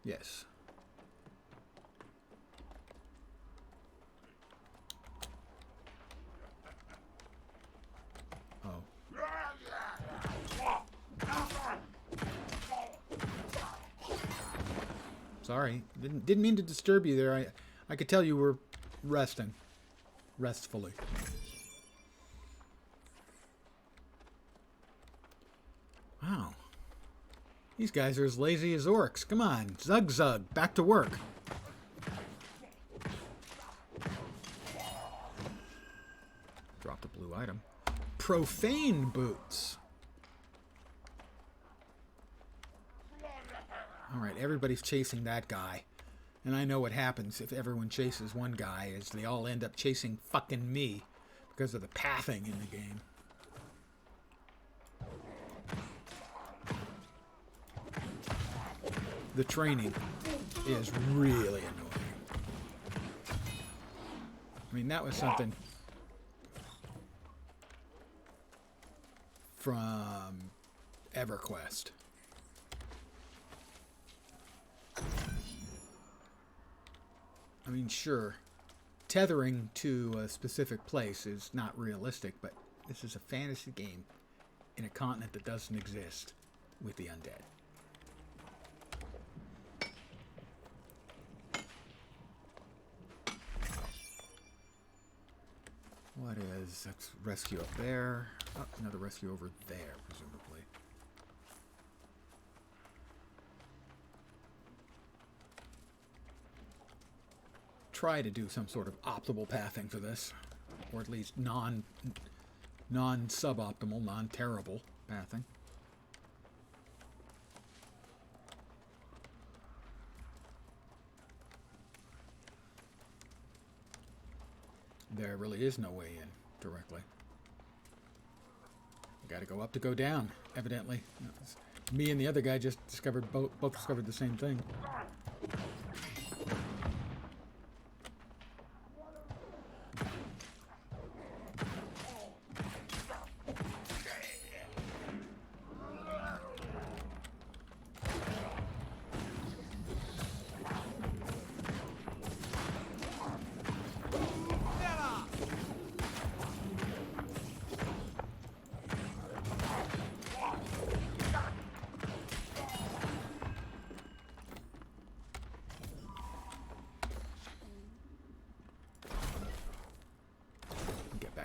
Yes. Oh. Sorry. Didn't mean to disturb you there. I could tell you were resting. Restfully. Wow. These guys are as lazy as orcs. Come on. Zug zug. Back to work. Dropped a blue item. Profane boots. Alright, everybody's chasing that guy. And I know what happens if everyone chases one guy is they all end up chasing fucking me because of the pathing in the game. The training is really annoying. I mean, that was something from EverQuest. I mean, sure, tethering to a specific place is not realistic, but this is a fantasy game in a continent that doesn't exist with the undead. What is... That's rescue up there. Oh, another rescue over there, presumably. Try to do some sort of optimal pathing for this. Or at least non-suboptimal, non-terrible pathing. There really is no way in directly. You gotta go up to go down, evidently. Me and the other guy just discovered, both discovered the same thing.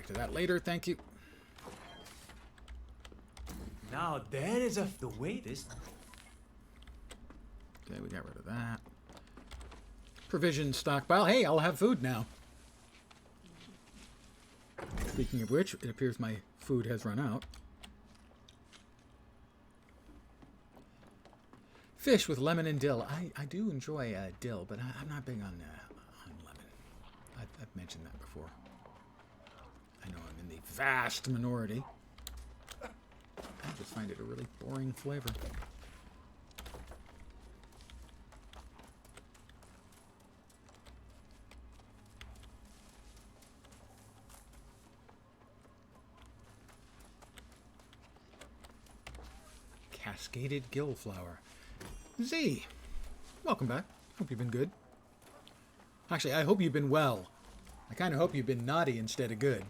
To that later, thank you. Now there is the way this. Okay, we got rid of that. Provision stockpile. Hey, I'll have food now. Speaking of which, it appears my food has run out. Fish with lemon and dill. I do enjoy dill, but I'm not big on lemon. I've mentioned that before. I know I'm in the vast minority. I just find it a really boring flavor. Cascaded gillflower. Z, welcome back. Hope you've been good. Actually, I hope you've been well. I kind of hope you've been naughty instead of good.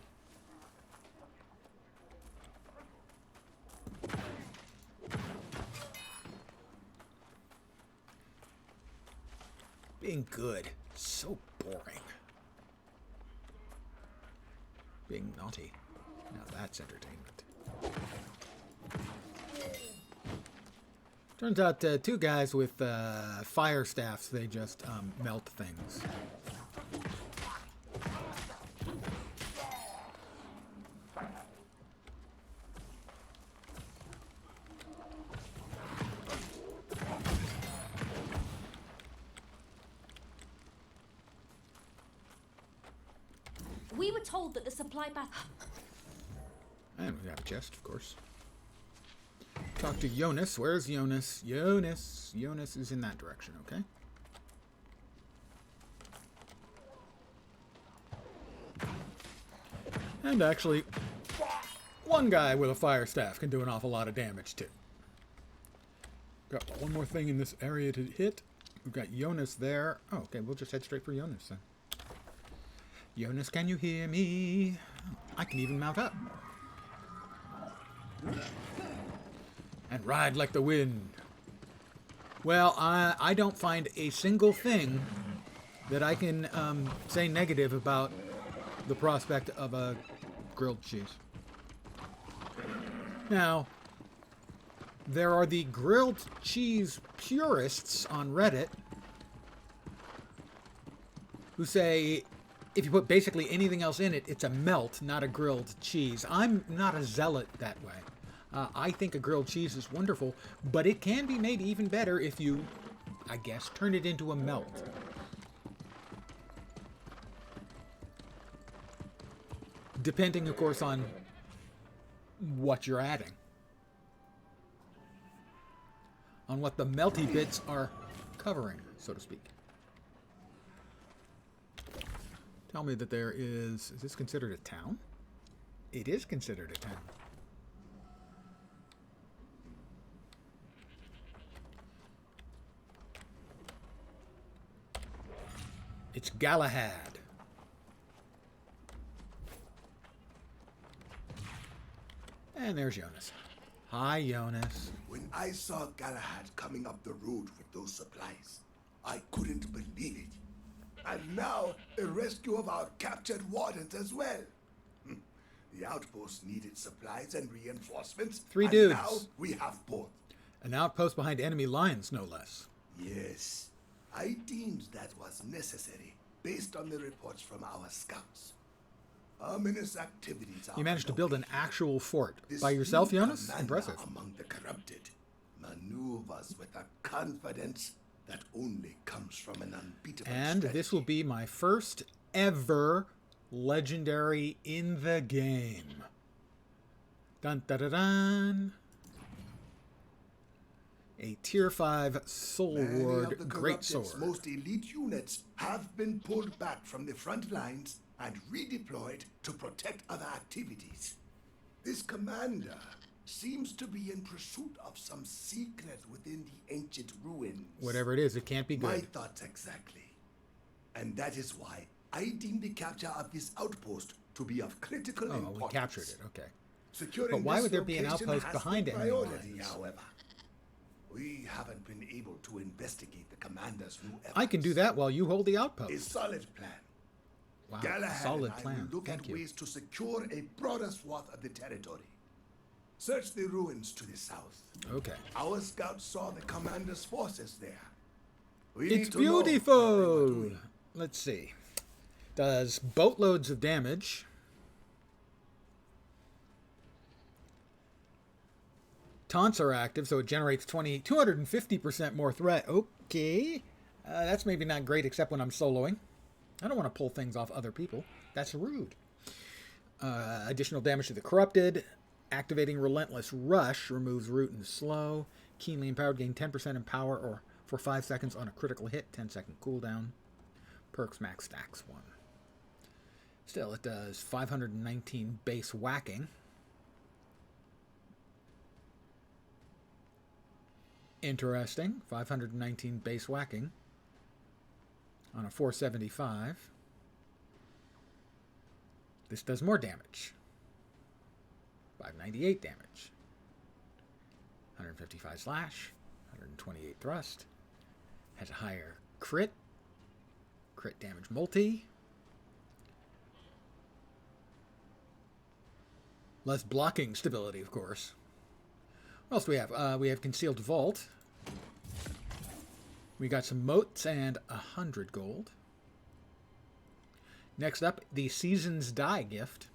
Being good. So boring. Being naughty. Now that's entertainment. Turns out two guys with fire staffs, they just melt things. We were told that the supply path... And we have a chest, of course. Talk to Jonas. Where's Jonas? Jonas is in that direction, okay? And actually, one guy with a fire staff can do an awful lot of damage, too. Got one more thing in this area to hit. We've got Jonas there. Oh, okay, we'll just head straight for Jonas then. Jonas, can you hear me? Oh, I can even mount up. And ride like the wind. Well, I don't find a single thing that I can say negative about the prospect of a grilled cheese. Now, there are the grilled cheese purists on Reddit who say if you put basically anything else in it, it's a melt, not a grilled cheese. I'm not a zealot that way. I think a grilled cheese is wonderful, but it can be made even better if you, I guess, turn it into a melt. Depending, of course, on what you're adding. On what the melty bits are covering, so to speak. Tell me that there is this considered a town? It is considered a town. It's Galahad. And there's Jonas. Hi, Jonas. When I saw Galahad coming up the road with those supplies, I couldn't believe it. And now, a rescue of our captured wardens as well. The outpost needed supplies and reinforcements. Three and dudes. Now we have both. An outpost behind enemy lines, no less. Yes, I deemed that was necessary based on the reports from our scouts. Ominous activities are You managed to build an underway here. actual fort This by yourself, new Jonas? commander Impressive. Among the corrupted maneuvers with a confidence that only comes from an unbeatable And strategy. this will be my first ever legendary in the game. Dun dun dun dun. A tier 5 Soul Many Ward of the Great corrupted's Sword. most elite units have been pulled back from the front lines and redeployed to protect other activities. This commander seems to be in pursuit of some secret within the ancient ruins. Whatever it is, it can't be My good. thoughts exactly. And that is why I deem the capture of this outpost to be of critical Oh, importance. we captured it. Okay. Securing But why this would there be an location outpost has behind been enemy priority, lines? however. We haven't been able to investigate the commander's new efforts. I can do that while you hold the A outpost. solid plan. Wow, Galahad solid and I plan. will look Thank at you. ways to secure a broader swath of the territory. Search the ruins to the south. Okay. Our scouts saw the commander's forces there. We It's need to know what they were beautiful. doing. Let's see. Does boatloads of damage. Taunts are active, so it generates 250% more threat. Okay. That's maybe not great except when I'm soloing. I don't want to pull things off other people. That's rude. Additional damage to the corrupted. Activating Relentless Rush removes root and slow. Keenly empowered, gain 10% in power or for 5 seconds on a critical hit. 10-second cooldown. Perks max stacks 1. Still, it does 519 base whacking. Interesting. 519 base whacking on a 475. This does more damage. 598 damage. 155 slash. 128 thrust. Has a higher crit. Crit damage multi. Less blocking stability, of course. What else do we have? We have Concealed Vault. We got some moats and 100 gold. Next up, the Season's Dye gift.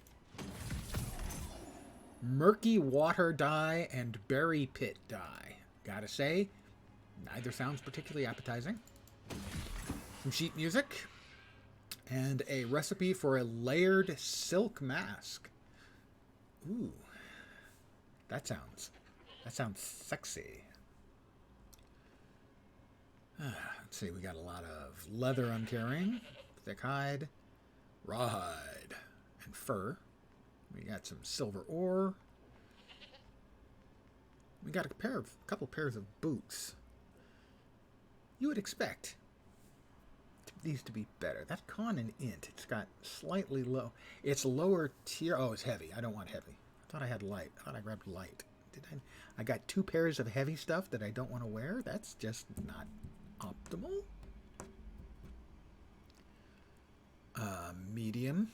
Murky Water Dye and Berry Pit Dye. Gotta say, neither sounds particularly appetizing. Some sheet music. And a recipe for a layered silk mask. Ooh. That sounds sexy. Let's see, we got a lot of leather I'm carrying. Thick hide. Rawhide. And fur. We got some silver ore. We got a couple pairs of boots. you would expect these to be better. That con and int, it's got slightly low. It's lower tier. Oh, it's heavy. I don't want heavy. I thought I had light. I thought I grabbed light. Did I? I got 2 pairs of heavy stuff that I don't want to wear. That's just not optimal. Medium.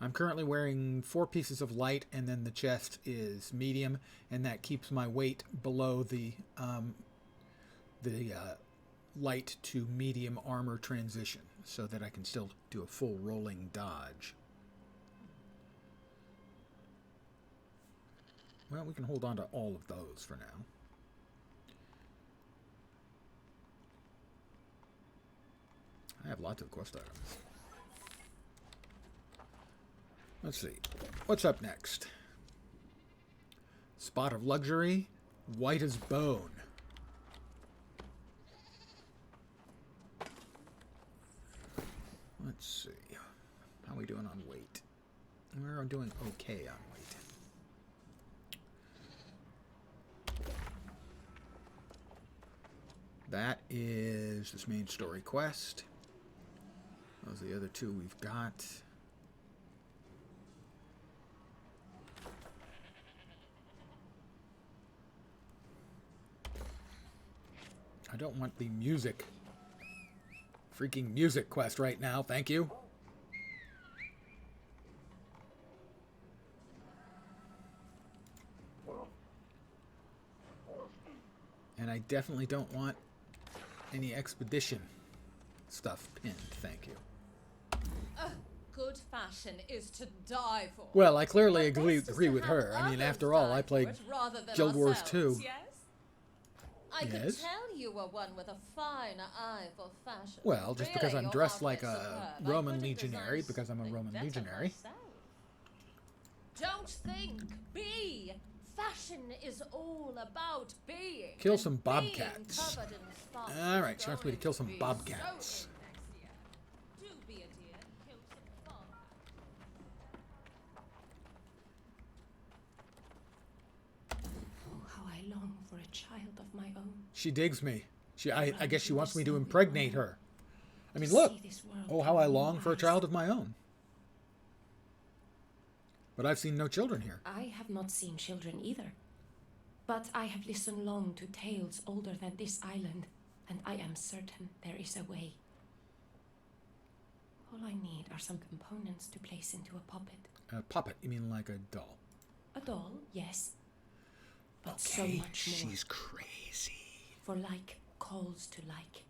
I'm currently wearing 4 pieces of light, and then the chest is medium, and that keeps my weight below the light to medium armor transition, so that I can still do a full rolling dodge. Well, we can hold on to all of those for now. I have lots of quest items. Let's see. What's up next? Spot of luxury, white as bone. Let's see. How are we doing on weight? We're doing okay on weight. That is this main story quest. Those are the other 2 we've got. I don't want the music. Freaking music quest right now, thank you. And I definitely don't want any expedition stuff pinned, thank you. Good fashion is to die for. Well, I clearly But agree best is to with have her. I mean, others after all, die I for played it rather than Guild Wars ourselves, 2. Yes? I Yes? could tell you were one with a fine eye for fashion. Well, just because Really, I'm your dressed like outfit's a superb. I Roman couldn't legionary, design because I'm a something Roman better legionary. myself. Don't think, be. Fashion is all about being. Kill and some being bobcats. covered in spots All right, is she wants me to going kill some be bobcats. so next year. Do be a dear and kill some bobcats. Oh, how I long for a child of my own. She digs me. I guess she Run wants through me the to snowy impregnate world. her. I mean, To look. see this world Oh, how through I new long for a eyes. child of my own. But I've seen no children here. I have not seen children either. But I have listened long to tales older than this island, and I am certain there is a way. All I need are some components to place into a puppet. A puppet, you mean like a doll? A doll, yes. But so Okay, much more. she's crazy. For like calls to like,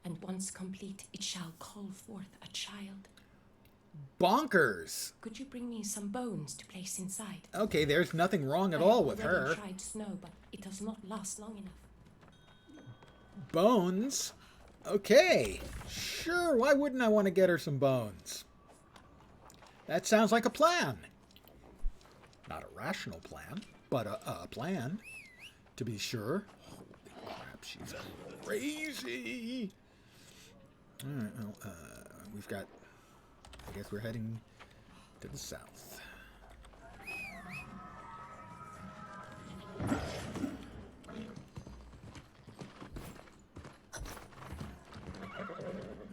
and once complete, it shall call forth a child. Bonkers! Could you bring me some bones to place inside? Okay, there's nothing wrong at I all have with already her. tried snow, but it does not last long enough. Bones? Okay. Sure, why wouldn't I want to get her some bones? That sounds like a plan. Not a rational plan, but a plan, to be sure. Holy crap, she's crazy. All right, well, we've got... I guess we're heading to the south.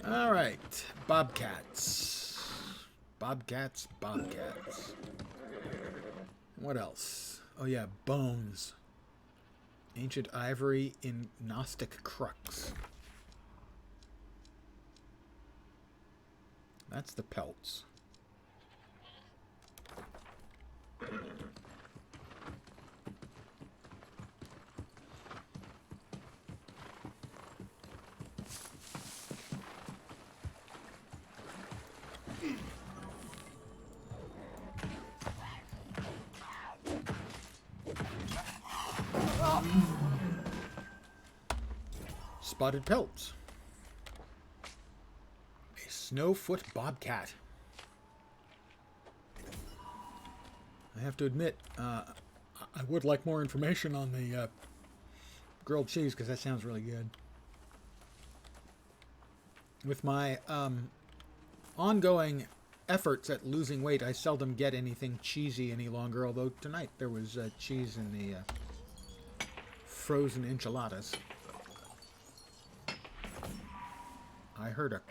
All right, bobcats. Bobcats. What else? Oh yeah, bones. Ancient ivory in Gnostic crux. That's the pelts. Spotted pelts. A snowfoot bobcat. I have to admit, I would like more information on the grilled cheese, because that sounds really good. With my ongoing efforts at losing weight, I seldom get anything cheesy any longer, although tonight there was cheese in the frozen enchiladas. I heard a...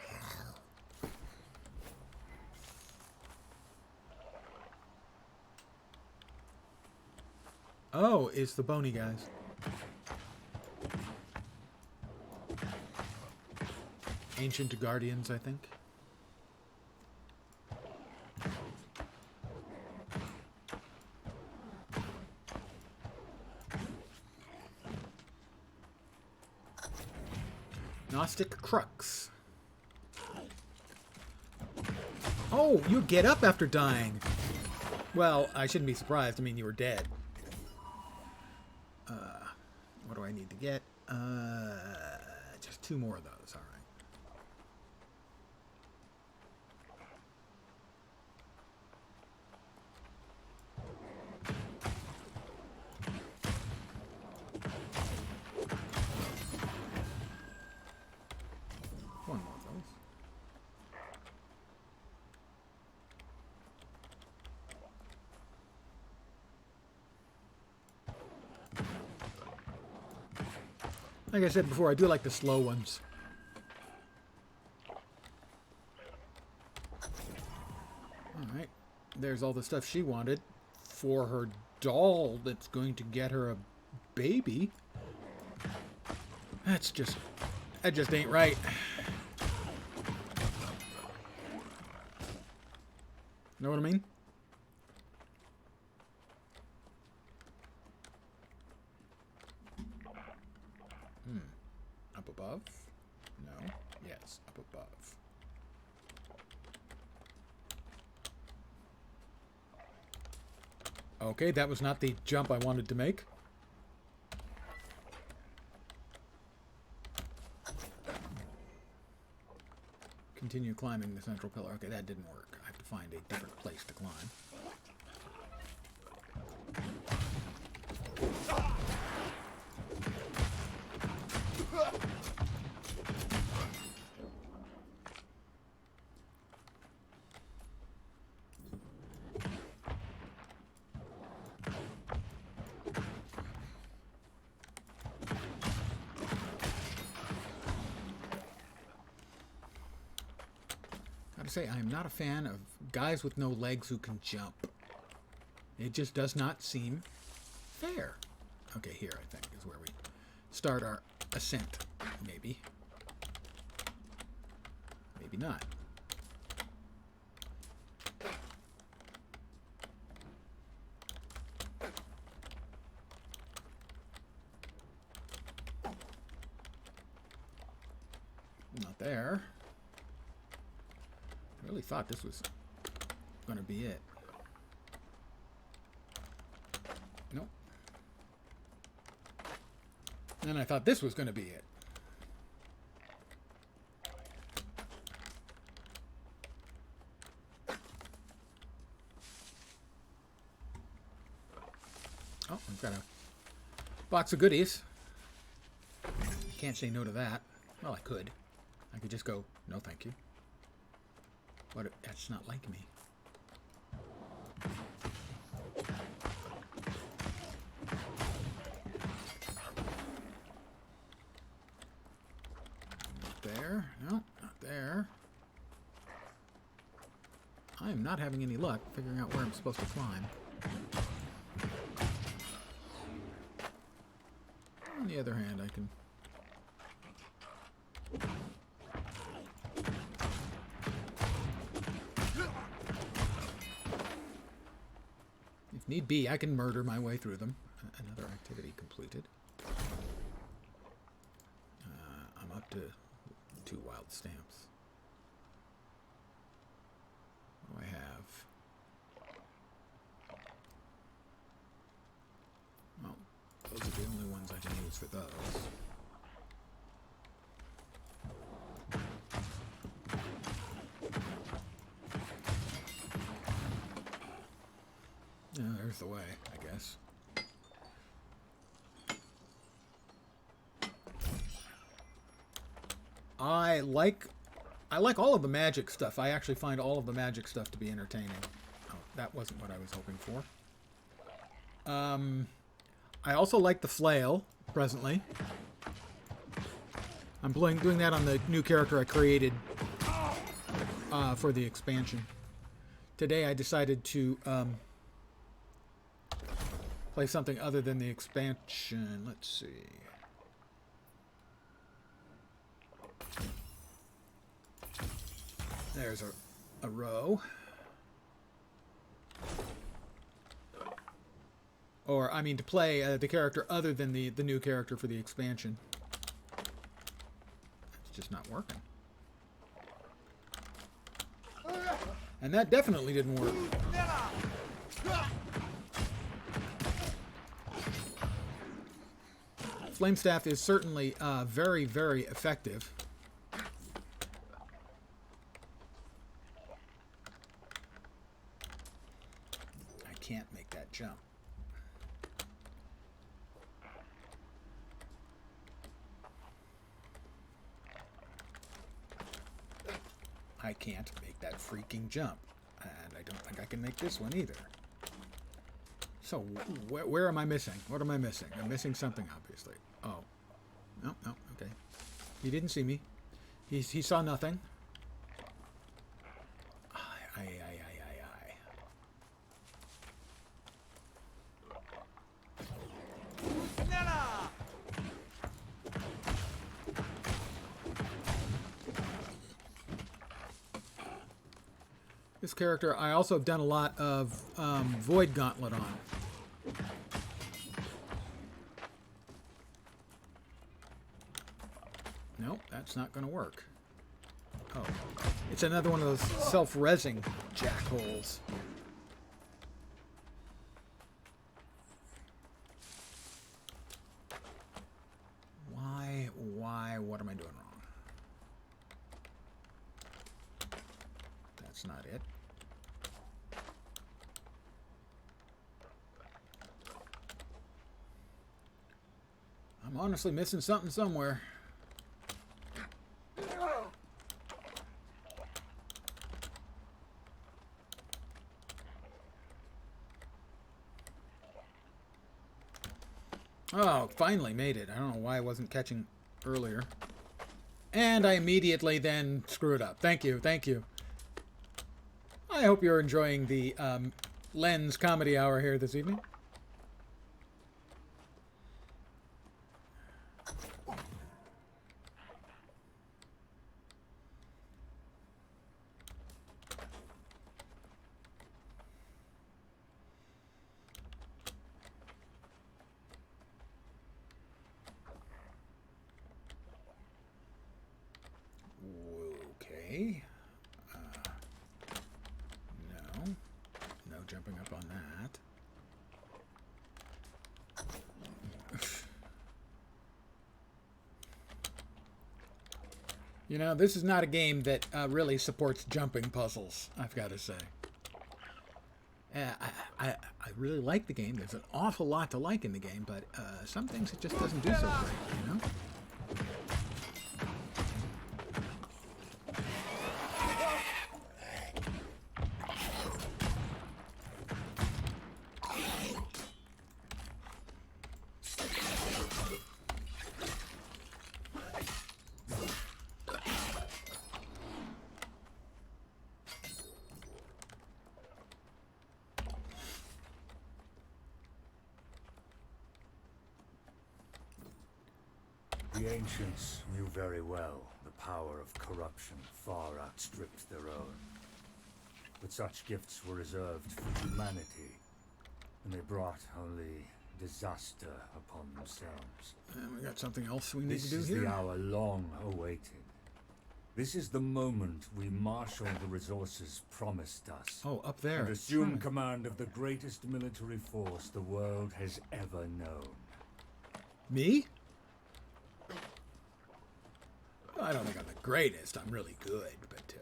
Oh, it's the bony guys. Ancient Guardians, I think. Gnostic Crux. Oh, you get up after dying. Well, I shouldn't be surprised. I mean, you were dead. What do I need to get? Just 2 more of those. All right. One more of those. Like I said before, I do like the slow ones. Alright. There's all the stuff she wanted for her doll that's going to get her a baby. That just ain't right. Know what I mean? Up above? No. Yes, up above. Okay, that was not the jump I wanted to make. Continue climbing the central pillar. Okay, that didn't work. I have to find a different place to climb. Gotta say, I am not a fan of guys with no legs who can jump. It just does not seem fair. Okay, here I think is where we start our ascent. Maybe. Maybe not. Not there. I really thought this was going to be it. Nope. And I thought this was going to be it. Oh, I've got a box of goodies. Can't say no to that. Well, I could. I could just go, no thank you. But that's not like me. Not there. No, not there. I am not having any luck figuring out where I'm supposed to climb. On the other hand, I can... If need be, I can murder my way through them. Another activity completed. I'm up to 2 wild stamps. What do I have? Well, those are the only ones I can use for those. Yeah, there's the way, I guess. I like all of the magic stuff. I actually find all of the magic stuff to be entertaining. Oh, that wasn't what I was hoping for. I also like the flail, presently. I'm doing that on the new character I created for the expansion. Today I decided to play something other than the expansion. Let's see. There's a row. Or, I mean, to play the character other than the new character for the expansion. It's just not working. And that definitely didn't work. Flame Staff is certainly very, very effective. I can't make that jump. I can't make that freaking jump. And I don't think I can make this one either. So, where am I missing? What am I missing? I'm missing something, obviously. Oh. No, okay. He didn't see me. He saw nothing. Aye. This character, I also have done a lot of Void Gauntlet on. Nope, that's not going to work. Oh, it's another one of those self-resing jackholes. Why, what am I doing wrong? That's not it. I'm honestly missing something somewhere. Oh, finally made it. I don't know why I wasn't catching earlier. And I immediately then screw it up. Thank you. I hope you're enjoying the Lens Comedy Hour here this evening. Okay. No jumping up on that. You know, this is not a game that really supports jumping puzzles, I've got to say. I really like the game. There's an awful lot to like in the game, but some things it just doesn't do so great, you know? The ancients knew very well the power of corruption far outstripped their own. But such gifts were reserved for humanity, and they brought only disaster upon themselves. And we got something else we need This to do is here. the hour long awaited. This is the moment we marshal the resources promised us. Oh, up there. And assume Right. command of the greatest military force the world has ever known. Me? Well, I don't think I'm the greatest. I'm really good, but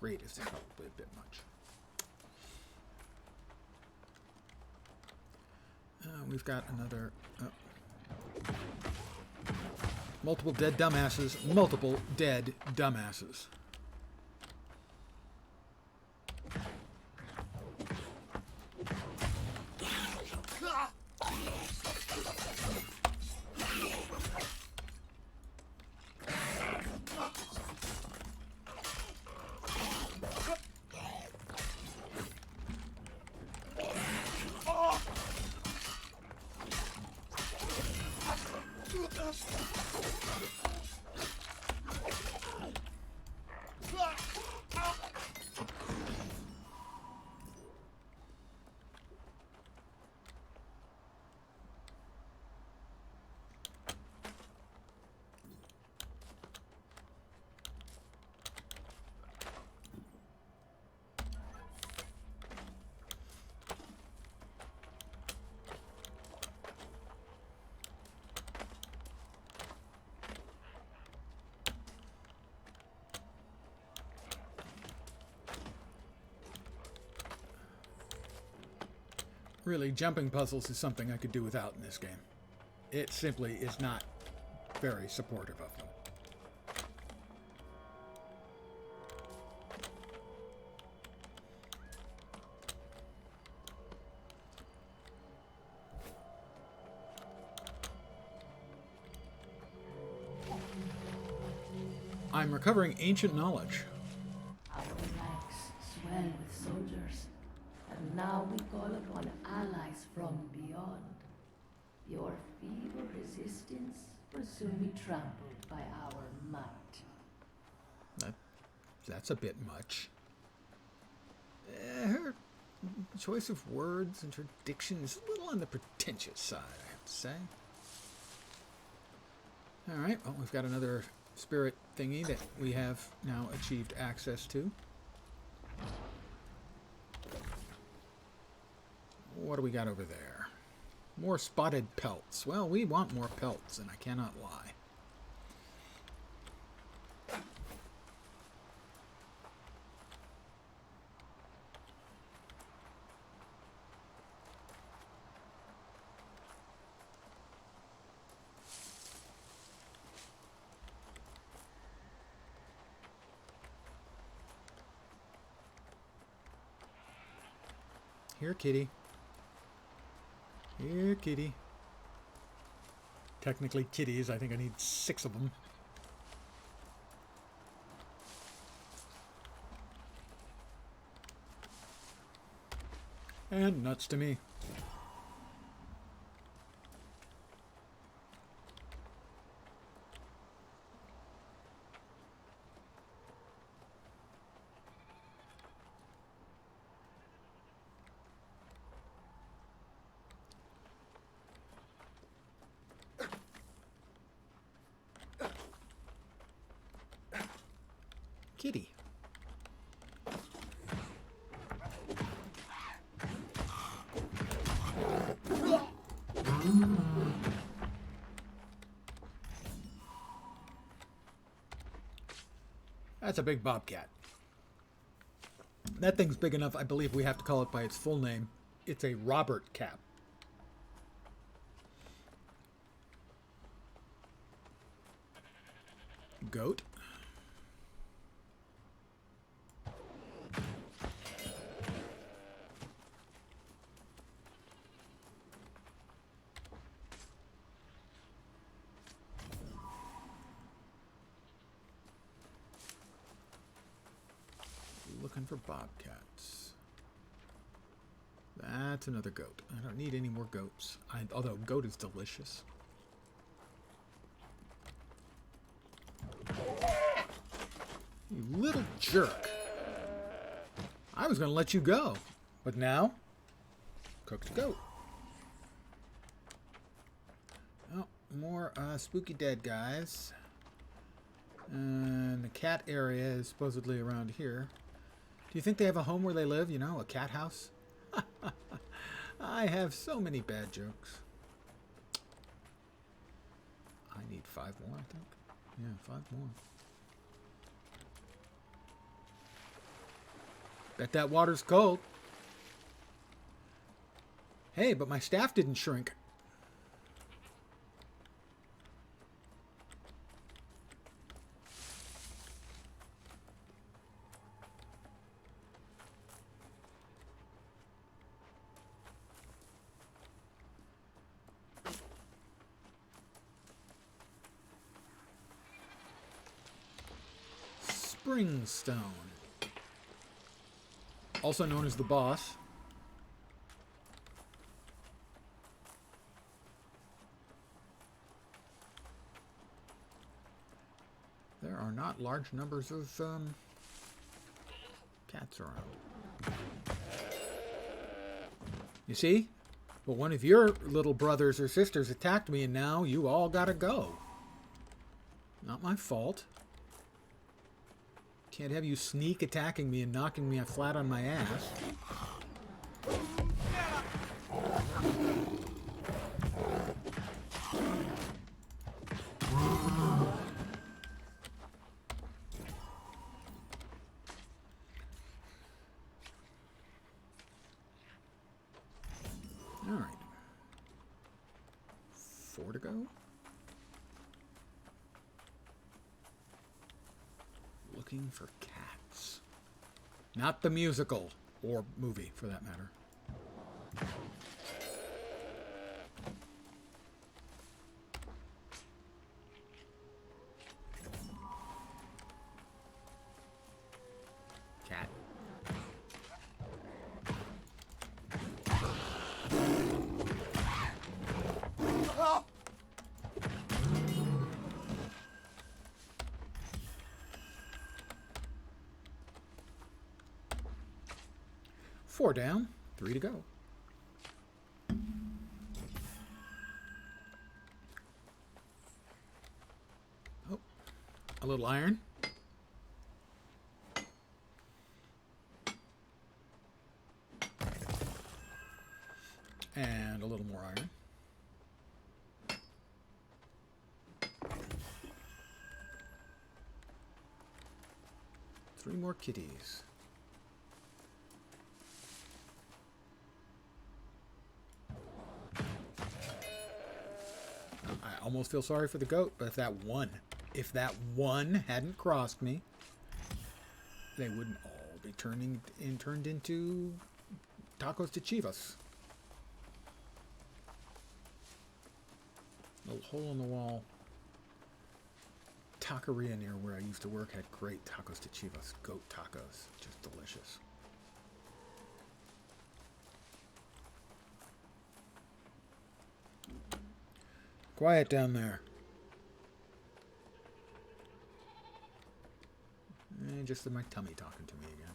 greatest is probably a bit much. We've got another... multiple dead dumbasses. Multiple dead dumbasses. Really, jumping puzzles is something I could do without in this game. It simply is not very supportive of them. I'm recovering ancient knowledge. Our ranks swell with soldiers, and now we call upon allies from beyond. Your feeble resistance will soon be trampled by our might. That's a bit much. Her choice of words and her diction is a little on the pretentious side, I have to say. Alright, well, we've got another spirit thingy that we have now achieved access to. What do we got over there? More spotted pelts. Well, we want more pelts, and I cannot lie. Here, kitty. Here, kitty. Technically kitties. I think I need 6 of them. And nuts to me. Kitty. That's a big bobcat. That thing's big enough, I believe we have to call it by its full name. It's a Robert cat. Goat. Looking for bobcats. That's another goat. I don't need any more goats. Although goat is delicious. You little jerk. I was going to let you go. But now, cooked goat. Oh, more spooky dead guys. And the cat area is supposedly around here. Do you think they have a home where they live? You know, a cat house? I have so many bad jokes. I need 5 more, I think. Yeah, 5 more. Bet that water's cold. Hey, but my staff didn't shrink. Springstone, also known as the boss. There are not large numbers of cats around. You see? Well, one of your little brothers or sisters attacked me, and now you all gotta go. Not my fault. Can't have you sneak attacking me and knocking me flat on my ass. All right. 4 to go. Looking for cats. Not the musical, or movie, for that matter. Cat. Four down, 3 to go. Oh, a little iron. And a little more iron. Three more kitties. I almost feel sorry for the goat, but if that one hadn't crossed me, they wouldn't all be turned into tacos de chivas. Little hole in the wall taqueria near where I used to work had great tacos de chivas, goat tacos, just delicious. Quiet down there. Just my tummy talking to me again.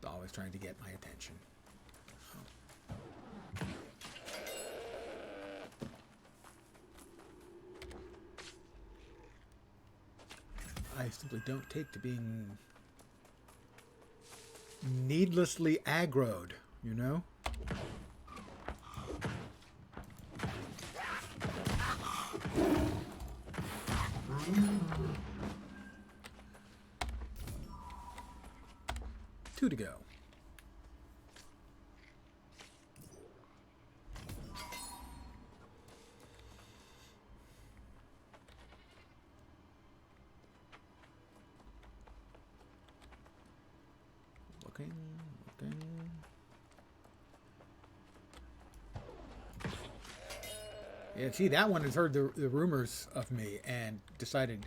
Always trying to get my attention. I simply don't take to being needlessly aggroed, you know? Two to go. Looking. Yeah, see, that one has heard the rumors of me and decided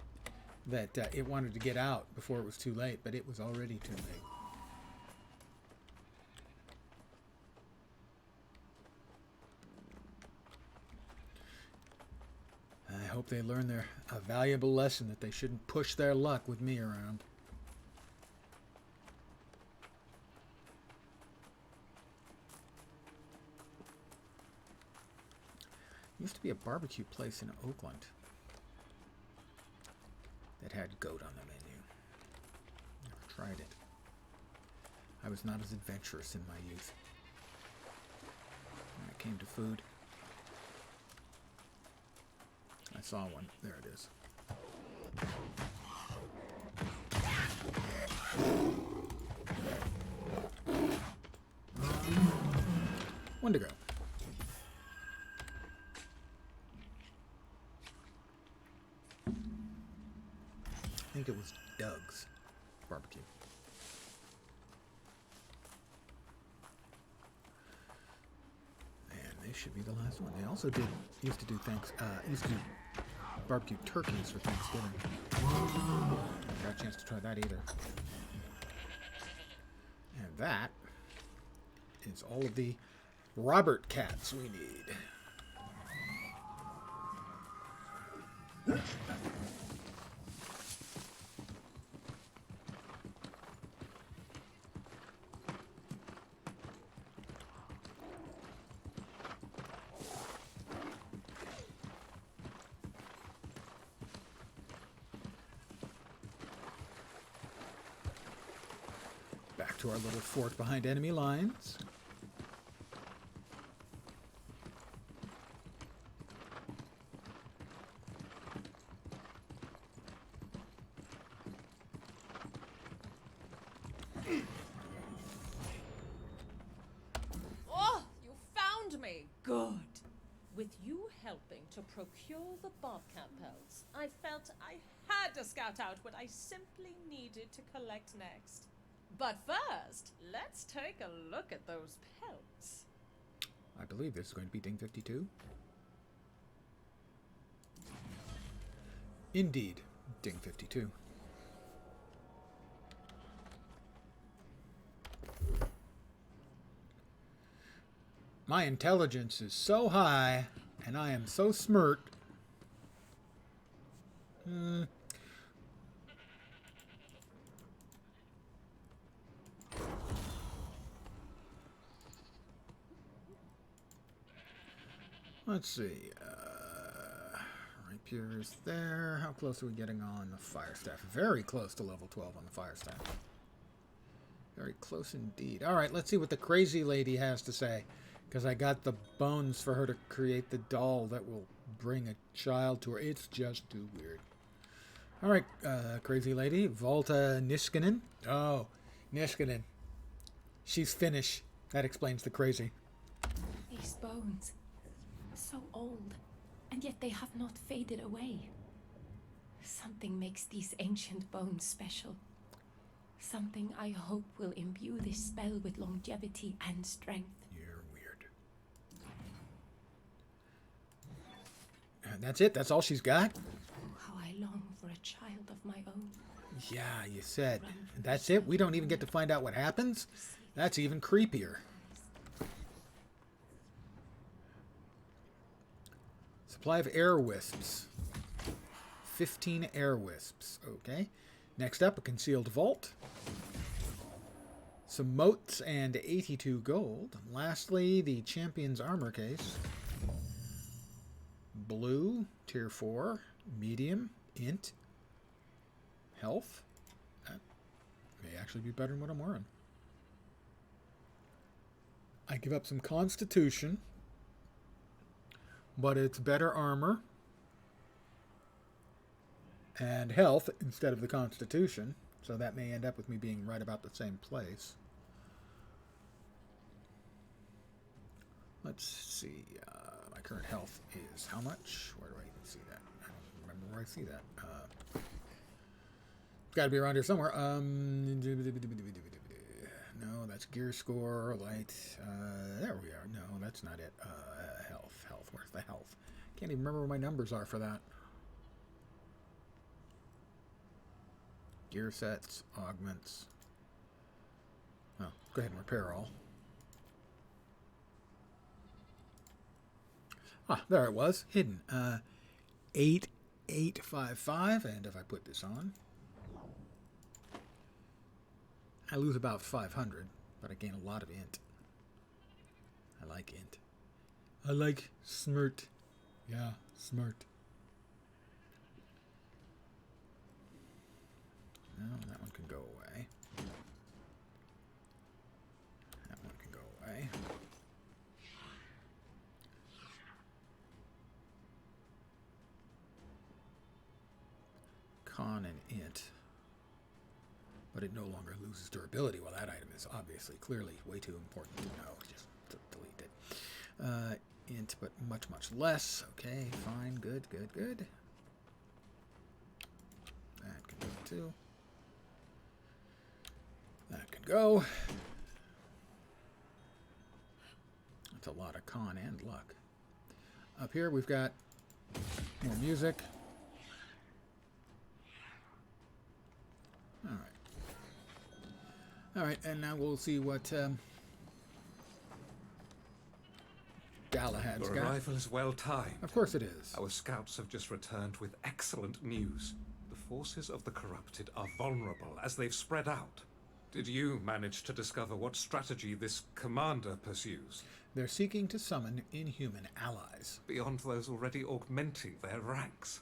that it wanted to get out before it was too late, but it was already too late. I hope they learn a valuable lesson that they shouldn't push their luck with me around. Used to be a barbecue place in Oakland that had goat on the menu. Never tried it. I was not as adventurous in my youth. When it came to food, I saw one. There it is. One to go. I think it was Doug's barbecue. And this should be the last one. They also used to do barbecue turkeys for Thanksgiving. Never got a chance to try that either. And that is all of the Robert cats we need. back to our little fort behind enemy lines. Oh, you found me! Good. With you helping to procure the bobcat pelts, I felt I had to scout out what I simply needed to collect next. But first, let's take a look at those pelts. I believe this is going to be Ding 52. Indeed, Ding 52. My intelligence is so high, and I am so smart. Let's see. Rapiers there. How close are we getting on the fire staff? Very close to level 12 on the fire staff. Very close indeed. All right, let's see what the crazy lady has to say. Because I got the bones for her to create the doll that will bring a child to her. It's just too weird. All right, crazy lady. Volta Niskanen. Oh, Niskanen. She's Finnish. That explains the crazy. These bones, so old, and yet they have not faded away. Something makes these ancient bones special. Something I hope will imbue this spell with longevity and strength. You're weird. And that's it? That's all she's got? Oh, how I long for a child of my own. Yeah, you said. That's it? We don't even get to find out what happens? That's even creepier. Supply of air wisps. 15 air wisps. Okay. Next up, a concealed vault. Some motes and 82 gold. Lastly, the champion's armor case. Blue, tier 4. Medium, int. Health. That may actually be better than what I'm wearing. I give up some constitution, but it's better armor and health instead of the constitution, so that may end up with me being right about the same place. Let's see, my current health is how much? Where do I even see that? I don't remember where I see that. It's got to be around here somewhere. No, that's gear score, light. There we are. No, that's not it. Health. Where's the health? Can't even remember where my numbers are for that. Gear sets, augments. Oh, go ahead and repair all. Ah, there it was, hidden. 8855, and if I put this on, I lose about 500, but I gain a lot of int. I like int. I like smart. Yeah, smart. No, that one can go away. That one can go away. Con and int. But it no longer loses durability. Well, that item is obviously, clearly way too important to know. Just delete it. Int, but much, much less. Okay, fine, good. That can go too. That can go. That's a lot of con and luck. Up here we've got more music. Alright, and now we'll see what Galahad's Your got. arrival is well timed. Of course it is. Our scouts have just returned with excellent news. The forces of the corrupted are vulnerable as they've spread out. Did you manage to discover what strategy this commander pursues? They're seeking to summon inhuman allies. Beyond those already augmenting their ranks?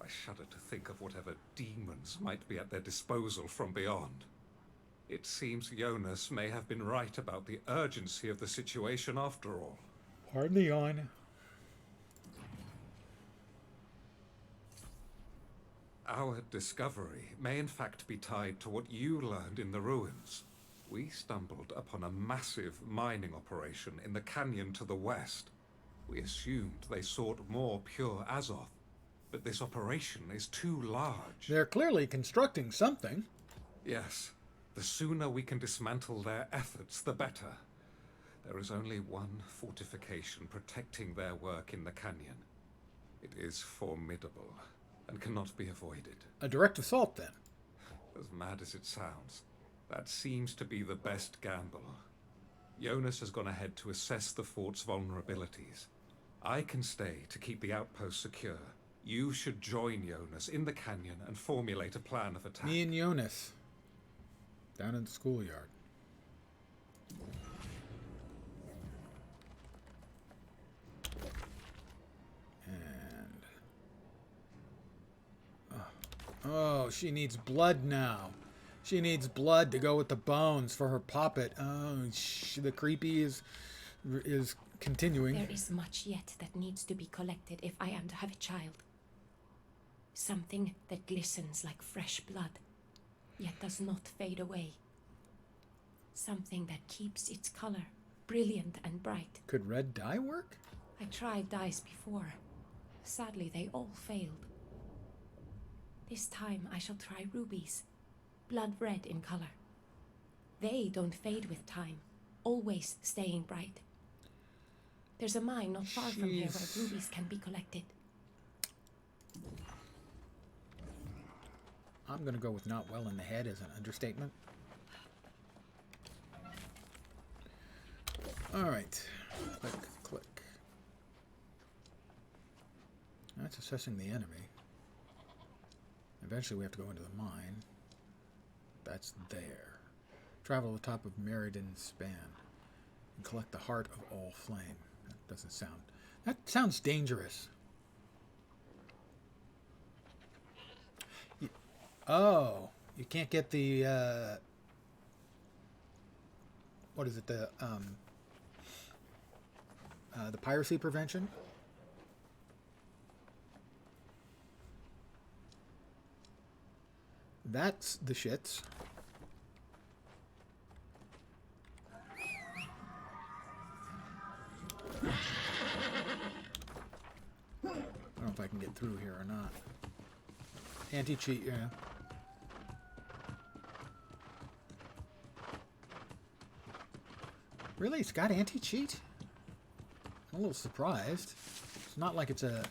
I shudder to think of whatever demons might be at their disposal from beyond. It seems Jonas may have been right about the urgency of the situation after all. Pardon the yawn. Our discovery may in fact be tied to what you learned in the ruins. We stumbled upon a massive mining operation in the canyon to the west. We assumed they sought more pure Azoth, but this operation is too large. They're clearly constructing something. Yes, the sooner we can dismantle their efforts, the better. There is only one fortification protecting their work in the canyon. It is formidable and cannot be avoided. A direct assault, then. As mad as it sounds, that seems to be the best gamble. Jonas has gone ahead to assess the fort's vulnerabilities. I can stay to keep the outpost secure. You should join Jonas in the canyon and formulate a plan of attack. Me and Jonas. Down in the schoolyard. Oh, she needs blood now. She needs blood to go with the bones for her puppet. Oh, the creepy is continuing. There is much yet that needs to be collected if I am to have a child. Something that glistens like fresh blood, yet does not fade away. Something that keeps its color brilliant and bright. Could red dye work? I tried dyes before. Sadly, they all failed. This time I shall try rubies, blood red in color. They don't fade with time, always staying bright. There's a mine not far from here where rubies can be collected. I'm going to go with not well in the head as an understatement. Alright. Click, click. That's assessing the enemy. Eventually we have to go into the mine. That's there. Travel to the top of Meriden Span and collect the heart of all flame. That doesn't sound... That sounds dangerous. Oh, you can't get the, what is it, the piracy prevention? That's the shits. I don't know if I can get through here or not. Anti-cheat, yeah. Really? It's got anti-cheat? I'm a little surprised. It's not like it's a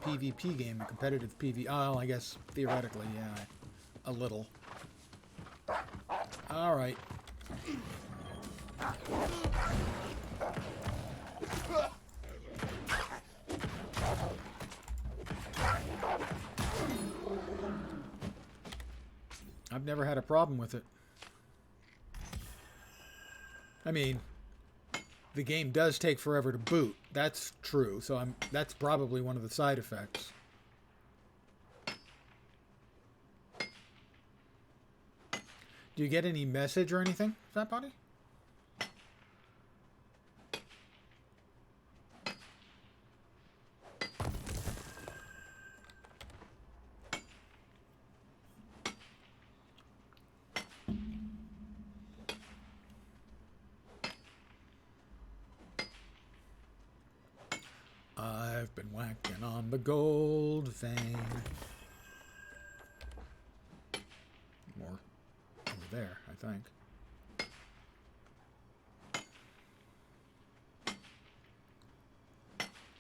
PvP game, a competitive PvP. Oh, I guess theoretically, yeah, a little. All right. I've never had a problem with it. I mean, the game does take forever to boot. That's true. So that's probably one of the side effects. Do you get any message or anything, Fat Body? I've been whacking on the gold vein. More over there, I think.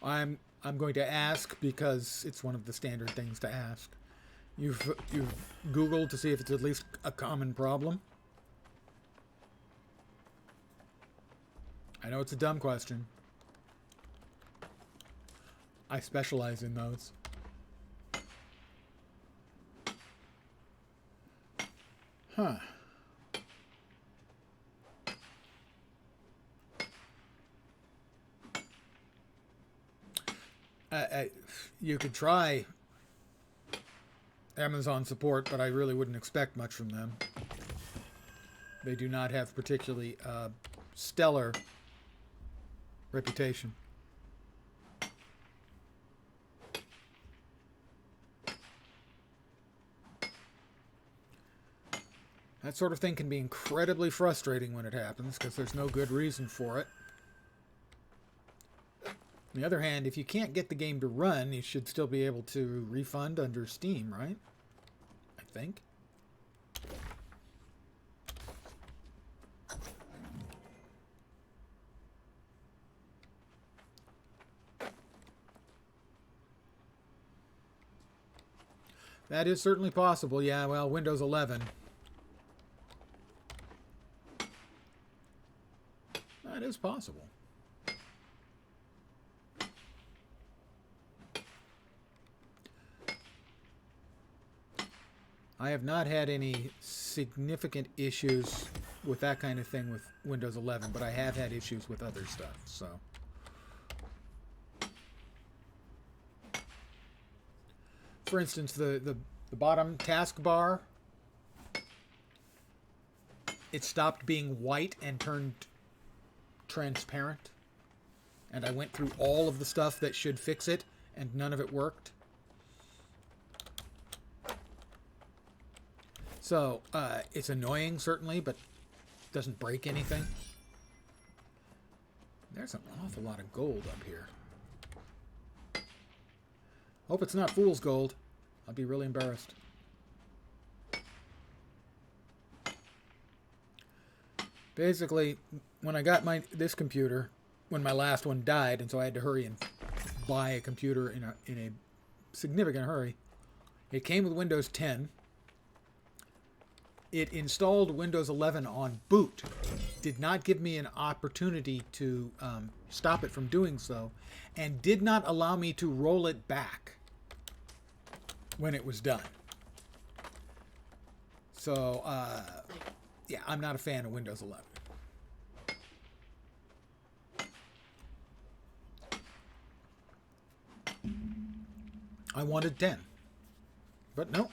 I'm going to ask because it's one of the standard things to ask. You've Googled to see if it's at least a common problem? I know it's a dumb question. I specialize in those. Huh. You could try Amazon support, but I really wouldn't expect much from them. They do not have particularly stellar reputation. That sort of thing can be incredibly frustrating when it happens because there's no good reason for it. On the other hand, if you can't get the game to run, you should still be able to refund under Steam, right? I think. That is certainly possible. Yeah, well, Windows 11. That is possible. I have not had any significant issues with that kind of thing with Windows 11, but I have had issues with other stuff, so. For instance, the bottom taskbar, it stopped being white and turned transparent. And I went through all of the stuff that should fix it, and none of it worked. So, it's annoying, certainly, but doesn't break anything. There's an awful lot of gold up here. Hope it's not fool's gold. I'll be really embarrassed. Basically, when I got this computer, when my last one died, and so I had to hurry and buy a computer in a significant hurry, it came with Windows 10. It installed Windows 11 on boot. Did not give me an opportunity to stop it from doing so, and did not allow me to roll it back when it was done. So, yeah, I'm not a fan of Windows 11. I wanted 10. But no.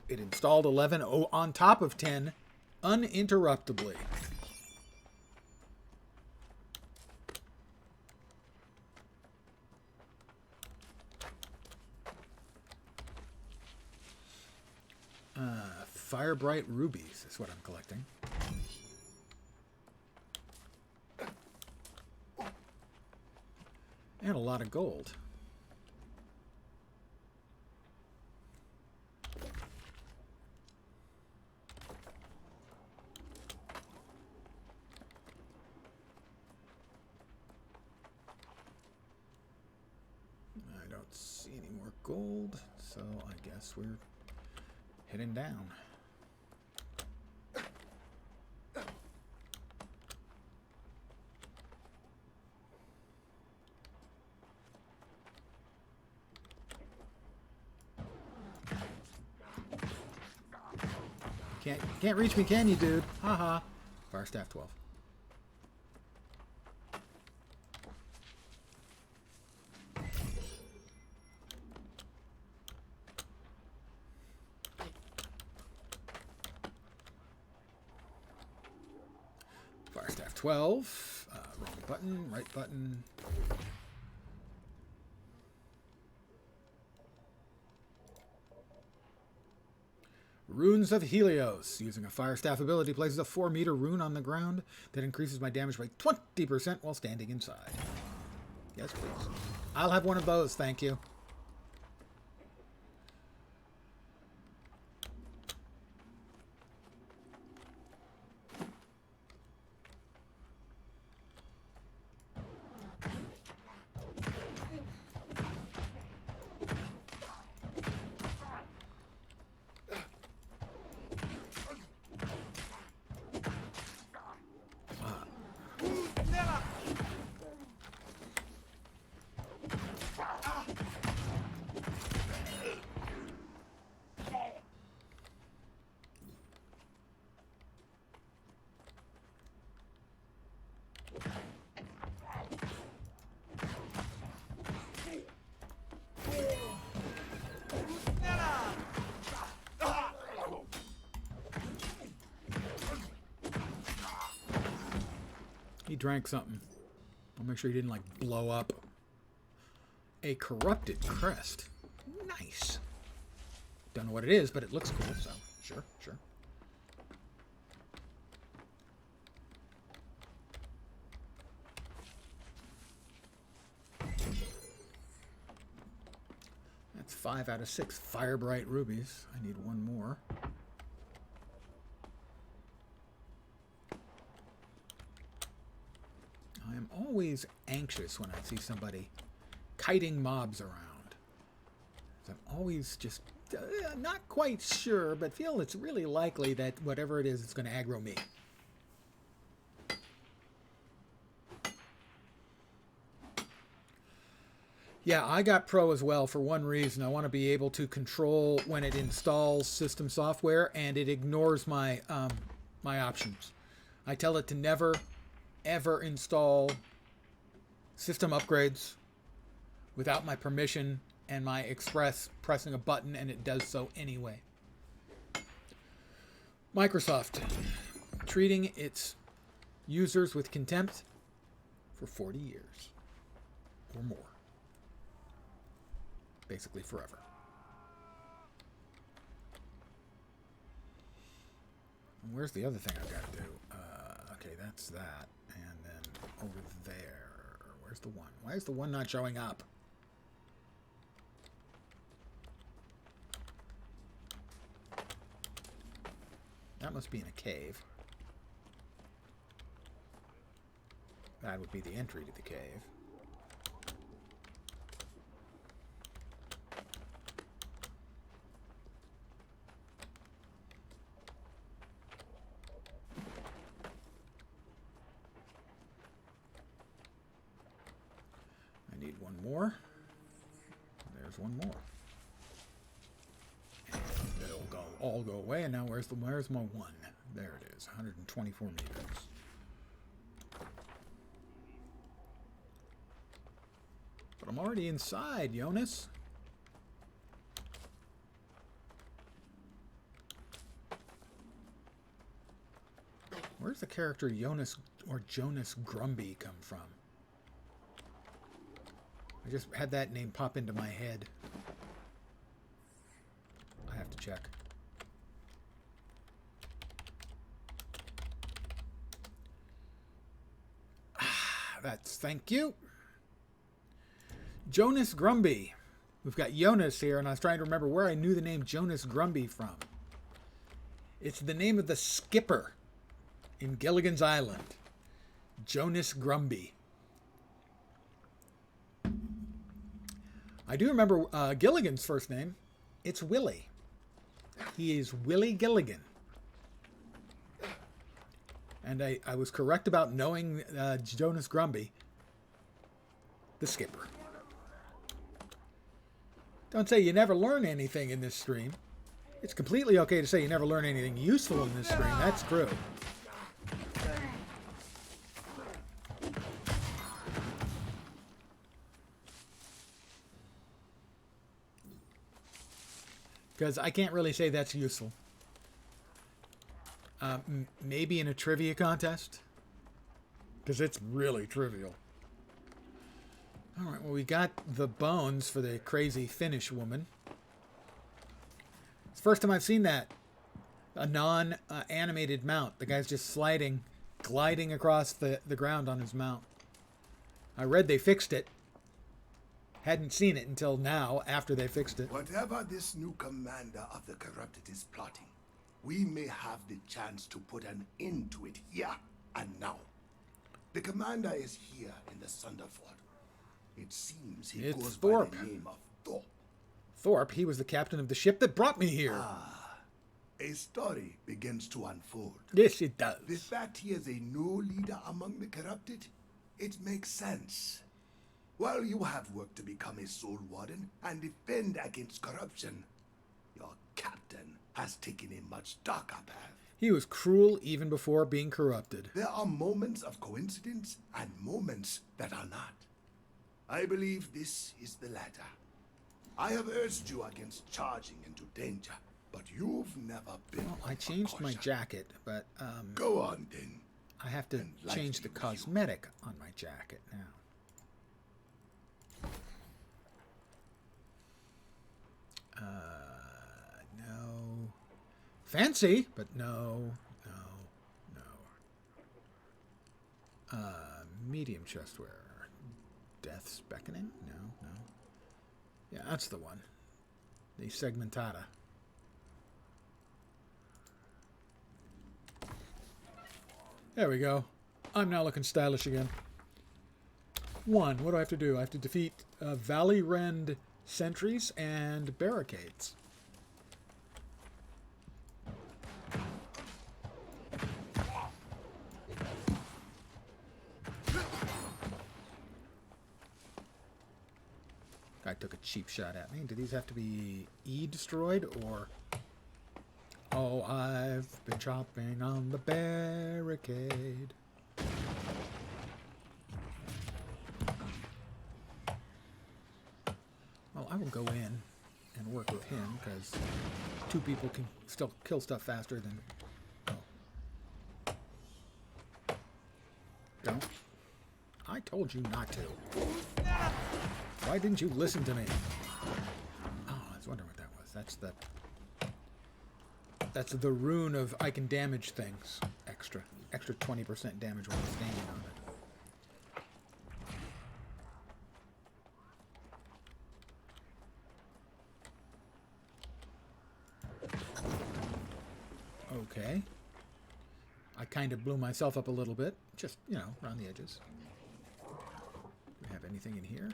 It installed 11 on top of 10 uninterruptedly. Fire Bright Rubies is what I'm collecting. And a lot of gold. I don't see any more gold, so I guess we're heading down. Can't reach me, can you, dude? Haha. Fire staff 12. Fire staff 12. Wrong button, right button. Runes of Helios. Using a fire staff ability places a 4-meter rune on the ground that increases my damage by 20% while standing inside. Yes, please. I'll have one of those, thank you. he drank something. I'll make sure he didn't, like, blow up. A corrupted crest. Nice. Don't know what it is, but it looks cool, so sure, sure. That's 5 out of 6 fire bright rubies. I need one more. I am always anxious when I see somebody kiting mobs around. I'm always just not quite sure, but feel it's really likely that whatever it is, it's going to aggro me. Yeah, I got Pro as well for one reason. I want to be able to control when it installs system software and it ignores my my options. I tell it to never, ever install system upgrades without my permission and my express pressing a button, and it does so anyway. Microsoft, treating its users with contempt for 40 years or more. Basically forever. And where's the other thing I've got to do? Okay, that's that. And then over there. Where's the one? Why is the one not showing up? That must be in a cave. That would be the entry to the cave. I need one more. There's one more. And it'll all go away. And now where's my one? There it is. 124 meters. But I'm already inside, Jonas. Where's the character Jonas or Jonas Grumby come from? I just had that name pop into my head. I have to check. Thank you. Jonas Grumby. We've got Jonas here, and I was trying to remember where I knew the name Jonas Grumby from. It's the name of the skipper in Gilligan's Island. Jonas Grumby. I do remember Gilligan's first name. It's Willie. He is Willie Gilligan. And I was correct about knowing Jonas Grumby, the skipper. Don't say you never learn anything in this stream. It's completely okay to say you never learn anything useful in this stream. That's true. Because I can't really say that's useful. Maybe in a trivia contest. Because it's really trivial. Alright, well, we got the bones for the crazy Finnish woman. It's the first time I've seen that. A non-animated mount. The guy's just gliding across the ground on his mount. I read they fixed it. Hadn't seen it until now, after they fixed it. Whatever this new commander of the corrupted is plotting, we may have the chance to put an end to it here and now. The commander is here in the Sunderford. It seems he goes Thorpe. by the name of Thorpe. Thorpe, he was the captain of the ship that brought me here. A story begins to unfold. Yes, it does. The fact he is a new leader among the corrupted, it makes sense. While you have work to become a soul warden and defend against corruption, your captain has taken a much darker path. He was cruel even before being corrupted. There are moments of coincidence and moments that are not. I believe this is the latter. I have urged you against charging into danger, but you've never been. Well, I changed my jacket, but Go on then. I have to And light change the be with you. cosmetic on my jacket now. No. Fancy, but no. Medium chestwear. Death's Beckoning? No. Yeah, that's the one. The segmentada. There we go. I'm now looking stylish again. 1. What do I have to do? I have to defeat Valley Rend sentries and barricades. Guy took a cheap shot at me. Do these have to be destroyed or... Oh, I've been chopping on the barricade. Well, I will go in and work with him, because 2 people can still kill stuff faster than... Oh. Don't. I told you not to. Why didn't you listen to me? Oh, I was wondering what that was. That's the rune of I can damage things. Extra 20% damage while standing on it. Okay. I kind of blew myself up a little bit. Just, around the edges. Do we have anything in here?